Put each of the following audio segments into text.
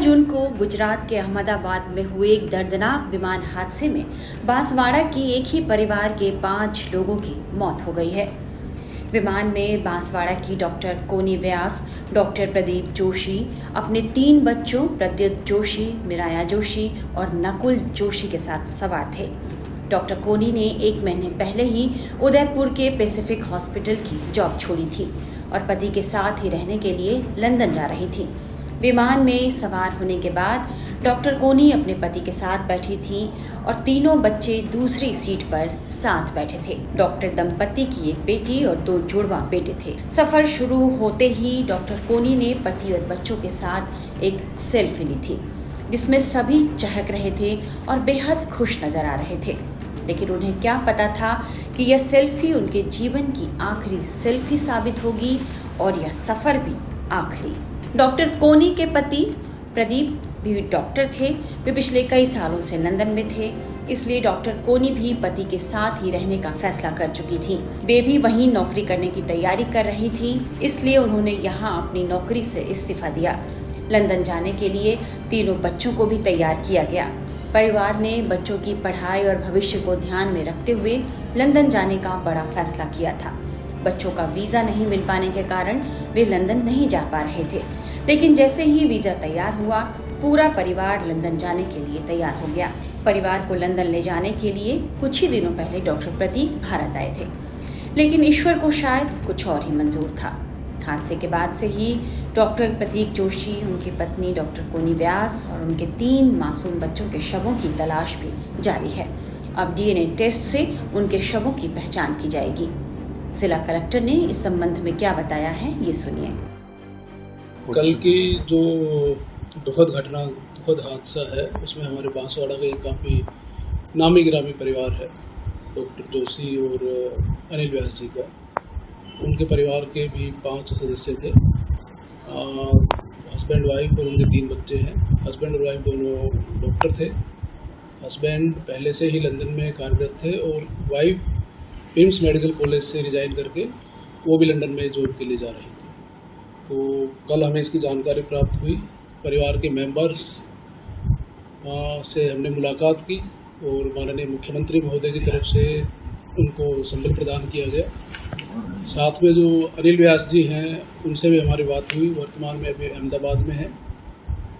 जून को गुजरात के अहमदाबाद में हुए एक दर्दनाक विमान हादसे में बांसवाड़ा की एक ही परिवार के 5 लोगों की मौत हो गई है। विमान में बांसवाड़ा की डॉक्टर कोनी व्यास, डॉक्टर प्रदीप जोशी अपने 3 बच्चों प्रद्युत जोशी, मिराया जोशी और नकुल जोशी के साथ सवार थे। डॉक्टर कोनी ने 1 महीने पहले ही उदयपुर के पैसिफिक हॉस्पिटल की जॉब छोड़ी थी और पति के साथ ही रहने के लिए लंदन जा रही थी। विमान में सवार होने के बाद डॉक्टर कोनी अपने पति के साथ बैठी थी और तीनों बच्चे दूसरी सीट पर साथ बैठे थे। डॉक्टर दंपति की एक बेटी और 2 जुड़वा बेटे थे। सफर शुरू होते ही डॉक्टर कोनी ने पति और बच्चों के साथ एक सेल्फी ली थी, जिसमें सभी चहक रहे थे और बेहद खुश नजर आ रहे थे। लेकिन उन्हें क्या पता था कि यह सेल्फी उनके जीवन की आखिरी सेल्फी साबित होगी और यह सफर भी आखिरी। डॉक्टर कोनी के पति प्रदीप भी डॉक्टर थे। वे पिछले कई सालों से लंदन में थे, इसलिए डॉक्टर कोनी भी पति के साथ ही रहने का फैसला कर चुकी थी। वे भी वहीं नौकरी करने की तैयारी कर रही थी, इसलिए उन्होंने यहाँ अपनी नौकरी से इस्तीफा दिया। लंदन जाने के लिए तीनों बच्चों को भी तैयार किया गया। परिवार ने बच्चों की पढ़ाई और भविष्य को ध्यान में रखते हुए लंदन जाने का बड़ा फैसला किया था। बच्चों का वीज़ा नहीं मिल पाने के कारण वे लंदन नहीं जा पा रहे थे, लेकिन जैसे ही वीज़ा तैयार हुआ, पूरा परिवार लंदन जाने के लिए तैयार हो गया। परिवार को लंदन ले जाने के लिए कुछ ही दिनों पहले डॉक्टर प्रदीप भारत आए थे, लेकिन ईश्वर को शायद कुछ और ही मंजूर था। हादसे के बाद से ही डॉक्टर प्रदीप जोशी, उनकी पत्नी डॉक्टर कोनी व्यास और उनके 3 मासूम बच्चों के शवों की तलाश भी जारी है। अब डीएनए टेस्ट से उनके शवों की पहचान की जाएगी। जिला कलेक्टर ने इस संबंध में क्या बताया है, ये सुनिए। कल की जो दुखद हादसा है, उसमें हमारे बांसवाड़ा का एक काफ़ी नामी गिरामी परिवार है, डॉक्टर जोशी और अनिल व्यास जी का। उनके परिवार के भी 5 सदस्य थे। हस्बैंड वाइफ और उनके 3 बच्चे हैं। हस्बैंड और वाइफ दोनों डॉक्टर थे। हस्बैंड पहले से ही लंदन में कार्यरत थे और वाइफ एम्स मेडिकल कॉलेज से रिजाइन करके वो भी लंदन में जॉब के लिए जा रही थी। तो कल हमें इसकी जानकारी प्राप्त हुई। परिवार के मेंबर्स से हमने मुलाकात की और माननीय मुख्यमंत्री महोदय की तरफ से उनको संबल प्रदान किया गया। साथ में जो अनिल व्यास जी हैं, उनसे भी हमारी बात हुई। वर्तमान में अभी अहमदाबाद में है।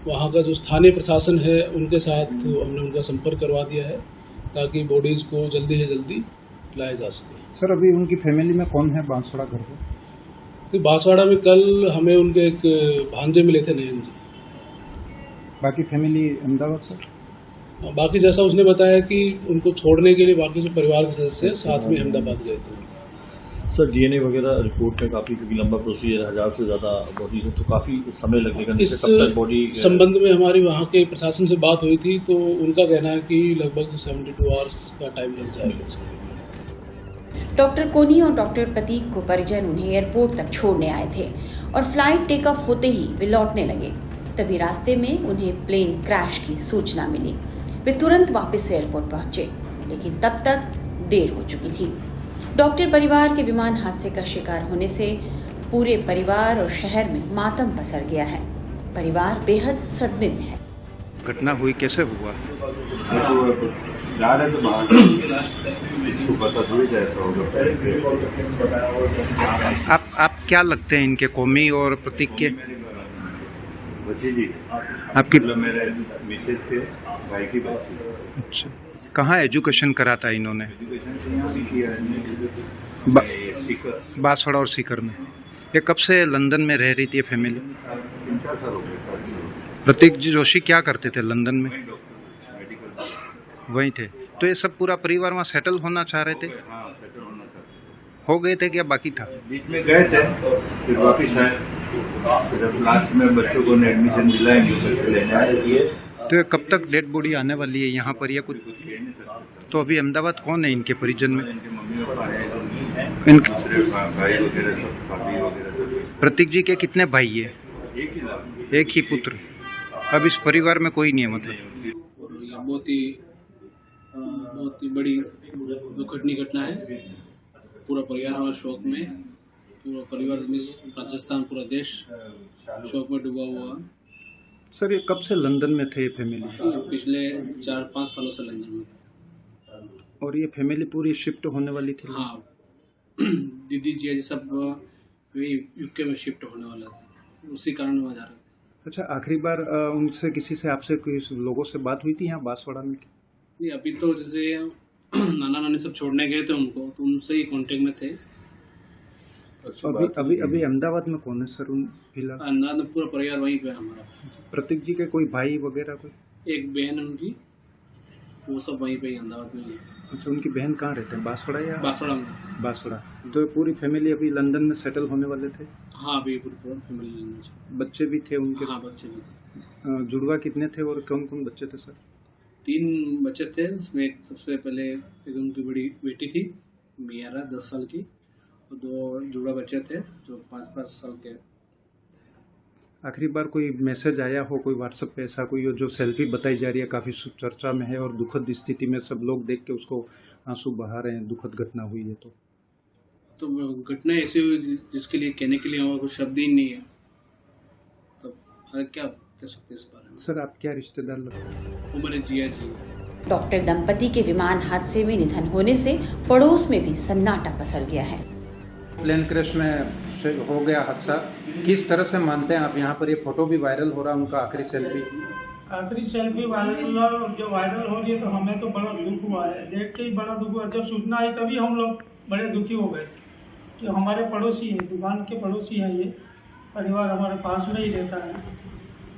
वहाँ का जो स्थानीय प्रशासन है, उनके साथ हमने उनका संपर्क करवा दिया है ताकि बॉडीज़ को जल्दी से जल्दी लाया जा सके। सर, अभी उनकी फैमिली में कौन है बांसवाड़ा घर पे? तो बांसवाड़ा में कल हमें उनके एक भांजे मिले थे, नयन जी। बाकी फैमिली अहमदाबाद सर? बाकी जैसा उसने बताया कि उनको छोड़ने के लिए बाकी जो परिवार के सदस्य साथ में अहमदाबाद गए थे। सर, डीएनए वगैरह रिपोर्ट में काफ़ी, क्योंकि लंबा प्रोसीजर, 1000 से ज़्यादा बॉडी है, तो काफ़ी समय लगेगा। इस संबंध में हमारी वहाँ के प्रशासन से बात हुई थी, तो उनका कहना है कि लगभग 72 आवर्स का टाइम लग जाएगा। डॉक्टर कोनी और डॉक्टर प्रतीक को परिजन उन्हें एयरपोर्ट तक छोड़ने आए थे और फ्लाइट टेक ऑफ होते ही वे लौटने लगे। तभी रास्ते में उन्हें प्लेन क्रैश की सूचना मिली। वे तुरंत वापस एयरपोर्ट पहुंचे, लेकिन तब तक देर हो चुकी थी। डॉक्टर परिवार के विमान हादसे का शिकार होने से पूरे परिवार और शहर में मातम पसर गया है। परिवार बेहद सदमे में है। घटना हुई, कैसे हुआ? आप क्या लगते हैं इनके, कौमी और प्रतीक के? जी, आपकी मेरे मिसेज के भाई की बच्ची। अच्छा, कहाँ एजुकेशन करा था इन्होंने? बांसवाड़ा और सीकर में। ये कब से लंदन में रह रही थी फैमिली? 3-4 साल हो गए। प्रतीक जी जोशी क्या करते थे लंदन में? वहीं थे। तो ये सब पूरा परिवार वहाँ सेटल होना चाह रहे थे? हाँ, सेटल होना चाहते। हो गए थे क्या बाकी था? बीच में गए थे, फिर वापिस आए। जब लास्ट में बच्चों को एडमिशन दिलाएंगे लेने आए। तो ये कब तक डेड बॉडी आने वाली है यहाँ पर या कुछ? तो अभी अहमदाबाद कौन है इनके परिजन में? मम्मी पापा है, इनके भाई वगैरह सब, भाभी वगैरह। प्रतीक जी के कितने भाई है? एक ही पुत्र। अब इस परिवार में कोई नहीं है मतलब? बहुत ही बड़ी दुर्घटनी घटना है। पूरा परिवार हमारा शोक में, पूरा परिवार राजस्थान, पूरा देश शोक में डूबा हुआ। सर ये कब से लंदन में थे ये फैमिली? पिछले 4-5 सालों से लंदन में थे। और ये फैमिली पूरी शिफ्ट होने वाली थी? हाँ, दीदी जी सब यूके में शिफ्ट होने वाला था, उसी कारण वहाँ जा रहे थे। अच्छा, आखिरी बार उनसे किसी से आपसे कोई लोगों से बात हुई थी यहाँ बांसवाड़ा में? नहीं, अभी तो जैसे नाना नानी सब छोड़ने गए थे उनको, तो उनसे ही कांटेक्ट में थे। अभी अहमदाबाद में कौन है सर उन फिलहाल? अहमदाबाद में पूरा परिवार वहीं पे है हमारा। प्रतीक जी के कोई भाई वगैरह कोई? एक बहन है उनकी, वो सब वहीं पे ही अहमदाबाद में ही है। अच्छा, उनकी बहन कहाँ रहते हैं, बांसवाड़ा या? बांसवाड़ा में। बांसवाड़ा। तो ये पूरी फैमिली अभी लंदन में सेटल होने वाले थे? हाँ, अभी पूरी फैमिली लंदन से। बच्चे भी थे उनके? हाँ, बच्चे भी। जुड़वा कितने थे और कौन कौन बच्चे थे सर? 3 बच्चे थे, उसमें एक सबसे पहले एक उनकी बड़ी बेटी थी मियारा 10 साल की, और 2 जुड़वा बच्चे थे जो 5-5 साल के। आखिरी बार कोई मैसेज आया हो कोई व्हाट्सएप पे ऐसा कोई जो सेल्फी बताई जा रही है, काफ़ी चर्चा में है और दुखद स्थिति में सब लोग देख के उसको आंसू बहा रहे हैं, दुखद घटना हुई है तो घटना ऐसी हुई जिसके लिए कहने के लिए हमारे कुछ शब्द ही नहीं है, तो क्या कह सकते हैं इस बारे में। सर आप क्या रिश्तेदार लगते हैं? वो मेरे जिया जी। डॉक्टर दंपति के विमान हादसे में निधन होने से पड़ोस में भी सन्नाटा पसर गया है। प्लेन क्रैश में हो गया हादसा, किस तरह से मानते हैं आप? यहाँ पर ये फोटो भी वायरल हो रहा है, उनका आखिरी सेल्फी वायरल जो वायरल हो रही है, तो हमें तो बड़ा दुख हुआ है, देख के ही बड़ा दुख हुआ। जब सूचना आई तभी हम लोग बड़े दुखी हो गए कि हमारे पड़ोसी है, दुकान के पड़ोसी हैं, ये परिवार हमारे पास में ही रहता है।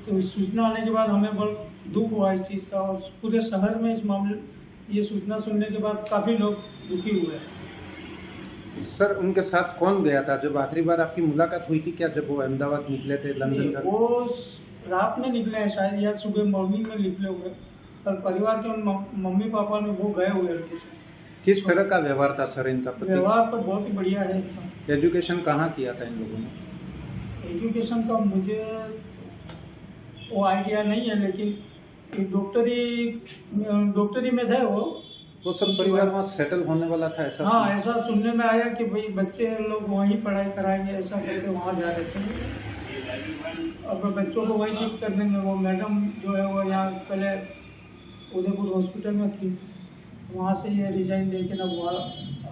तो सूचना आने के बाद हमें बहुत दुख हुआ इस चीज़ का, और पूरे शहर में इस मामले ये सूचना सुनने के बाद काफ़ी लोग दुखी हुए। सर उनके साथ कौन गया था जब आखिरी बार आपकी मुलाकात हुई थी? क्या जब वो अहमदाबाद निकले थे लंदन का? वो रात में निकले हैं शायद, या सुबह मॉर्निंग में निकले हुए, और परिवार के मम्मी पापा ने वो गए हुए हैं। किस तरह का व्यवहार था सर इनका? व्यवहार तो बहुत ही बढ़िया है। एजुकेशन कहाँ किया था इन लोगों ने? एजुकेशन का मुझे वो आइडिया नहीं है, लेकिन डॉक्टरी में थे वो सब परिवार वहाँ सेटल होने वाला था ऐसा? हाँ, ऐसा सुनने में आया कि भाई बच्चे लोग वहीं पढ़ाई कराएंगे, ऐसा करके वहाँ जा रहे थे। अब बच्चों को वहीं शिफ्ट कर देंगे। वो मैडम जो है वो यहाँ पहले उदयपुर हॉस्पिटल में थी, वहाँ से ये रिजाइन देके ना वहाँ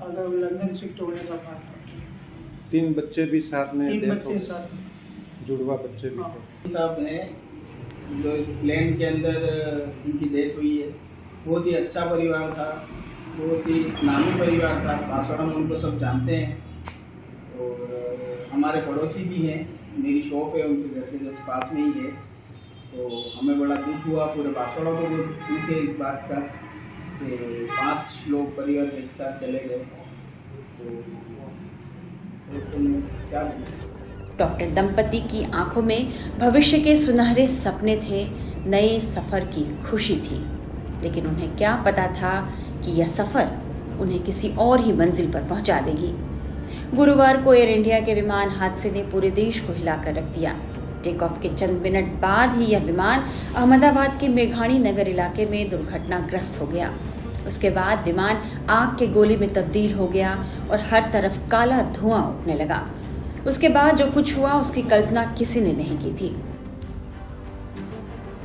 अगर लंदन शिफ्ट होने का था। 3 बच्चे भी साथ में? 3 बच्चे साथ, जुड़वा बच्चे भी थे। साहब ने जो प्लेन के अंदर इनकी डेथ हुई है, बहुत ही अच्छा परिवार था, बहुत ही नामी परिवार था। बांसवाड़ा में उनको सब जानते हैं और हमारे पड़ोसी भी हैं। मेरी शॉप है उनके घर के जस्ट पास में ही है, तो हमें बड़ा दुख हुआ, पूरे बांसवाड़ा को दुख है इस बात का कि 5 लोग परिवार एक साथ चले गए। तो क्या डॉक्टर दंपति की आंखों में भविष्य के सुनहरे सपने थे, नए सफ़र की खुशी थी, लेकिन उन्हें क्या पता था कि यह सफ़र उन्हें किसी और ही मंजिल पर पहुंचा देगी। गुरुवार को एयर इंडिया के विमान हादसे ने पूरे देश को हिलाकर रख दिया। टेक ऑफ के चंद मिनट बाद ही यह विमान अहमदाबाद के मेघाणी नगर इलाके में दुर्घटनाग्रस्त हो गया। उसके बाद विमान आग के गोले में तब्दील हो गया और हर तरफ काला धुआं उठने लगा। उसके बाद जो कुछ हुआ उसकी कल्पना किसी ने नहीं की थी।